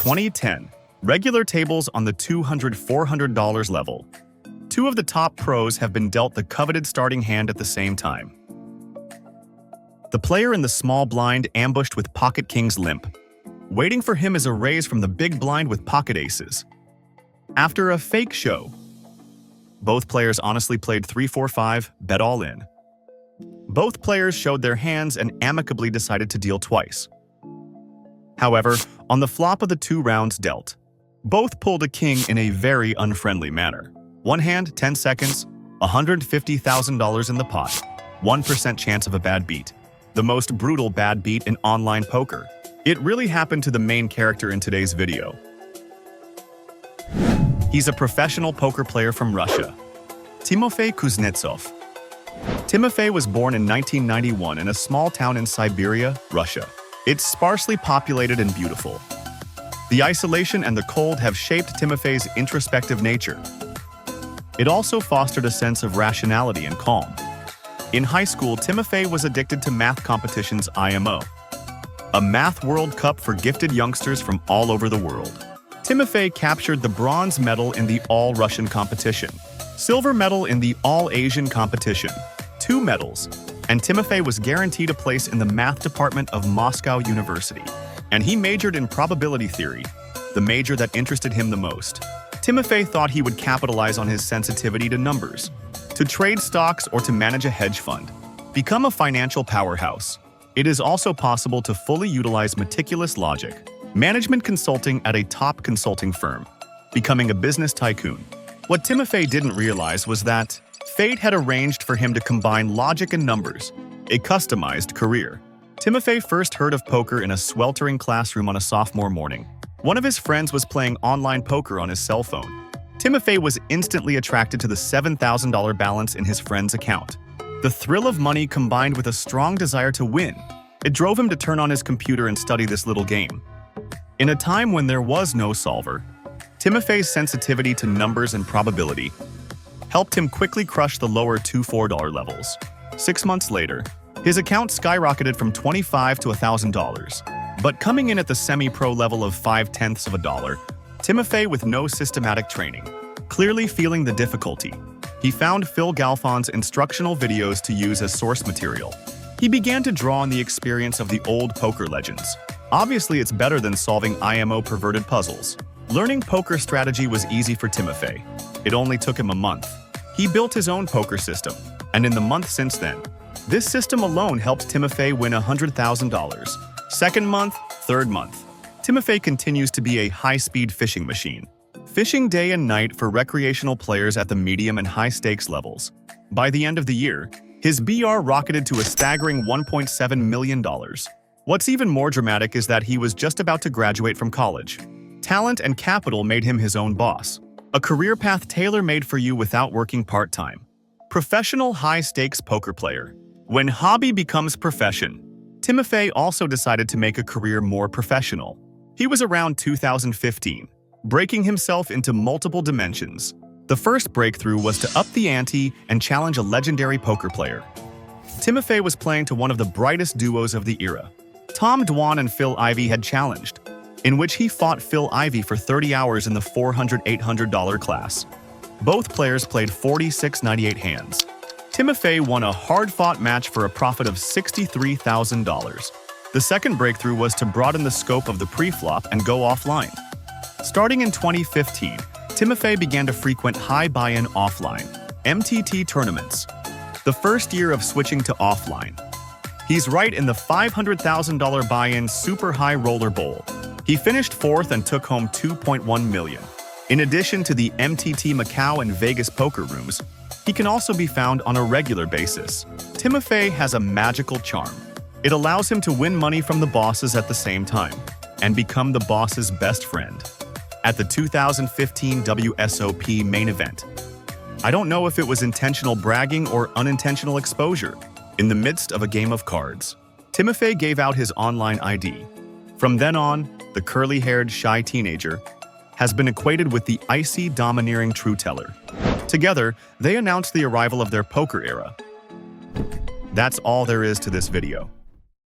2010, regular tables on the $200–400 level. Two of the top pros have been dealt the coveted starting hand at the same time. The player in the small blind ambushed with pocket kings limp. Waiting for him is a raise from the big blind with pocket aces. After a fake show, both players honestly played 3-4-5, bet all in. Both players showed their hands and amicably decided to deal twice. However, on the flop of the 2 rounds dealt, both pulled a king in a very unfriendly manner. One hand, 10 seconds, $150,000 in the pot, 1% chance of a bad beat. The most brutal bad beat in online poker. It really happened to the main character in today's video. He's a professional poker player from Russia, Timofey Kuznetsov. Timofey was born in 1991 in a small town in Siberia, Russia. It's sparsely populated and beautiful. The isolation and the cold have shaped Timofey's introspective nature. It also fostered a sense of rationality and calm. In high school, Timofey was addicted to math competitions IMO, a math World Cup for gifted youngsters from all over the world. Timofey captured the bronze medal in the All-Russian competition, silver medal in the All-Asian competition, 2 medals, and Timofey was guaranteed a place in the math department of Moscow University. And he majored in probability theory, the major that interested him the most. Timofey thought he would capitalize on his sensitivity to numbers, to trade stocks or to manage a hedge fund, become a financial powerhouse. It is also possible to fully utilize meticulous logic, management consulting at a top consulting firm, becoming a business tycoon. What Timofey didn't realize was that fate had arranged for him to combine logic and numbers, a customized career. Timofey first heard of poker in a sweltering classroom on a sophomore morning. One of his friends was playing online poker on his cell phone. Timofey was instantly attracted to the $7,000 balance in his friend's account. The thrill of money combined with a strong desire to win, it drove him to turn on his computer and study this little game. In a time when there was no solver, Timofey's sensitivity to numbers and probability helped him quickly crush the lower $2–4 levels. 6 months later, his account skyrocketed from $25 to $1,000. But coming in at the semi-pro level of $0.005, Timofey with no systematic training, clearly feeling the difficulty, he found Phil Galfon's instructional videos to use as source material. He began to draw on the experience of the old poker legends. Obviously, it's better than solving IMO perverted puzzles. Learning poker strategy was easy for Timofey. It only took him a month. He built his own poker system, and in the month since then, this system alone helped Timofey win $100,000. Second month, third month. Timofey continues to be a high-speed fishing machine, fishing day and night for recreational players at the medium and high-stakes levels. By the end of the year, his BR rocketed to a staggering $1.7 million. What's even more dramatic is that he was just about to graduate from college. Talent and capital made him his own boss, a career path tailor-made for you without working part-time. Professional high-stakes poker player. When hobby becomes profession, Timofey also decided to make a career more professional. He was around 2015, breaking himself into multiple dimensions. The first breakthrough was to up the ante and challenge a legendary poker player. Timofey was playing to one of the brightest duos of the era. Tom Dwan and Phil Ivey had challenged, in which he fought Phil Ivey for 30 hours in the $400–800 class. Both players played 46–98 hands. Timofey won a hard-fought match for a profit of $63,000. The second breakthrough was to broaden the scope of the pre-flop and go offline. Starting in 2015, Timofey began to frequent high buy-in offline MTT tournaments, the first year of switching to offline. He's right in the $500,000 buy-in super high roller bowl. He finished 4th and took home $2.1 million. In addition to the MTT Macau and Vegas poker rooms, he can also be found on a regular basis. Timofey has a magical charm. It allows him to win money from the bosses at the same time and become the boss's best friend. At the 2015 WSOP main event, I don't know if it was intentional bragging or unintentional exposure. In the midst of a game of cards, Timofey gave out his online ID. From then on, the curly-haired, shy teenager has been equated with the icy, domineering Trueteller. Together, they announced the arrival of their poker era. That's all there is to this video.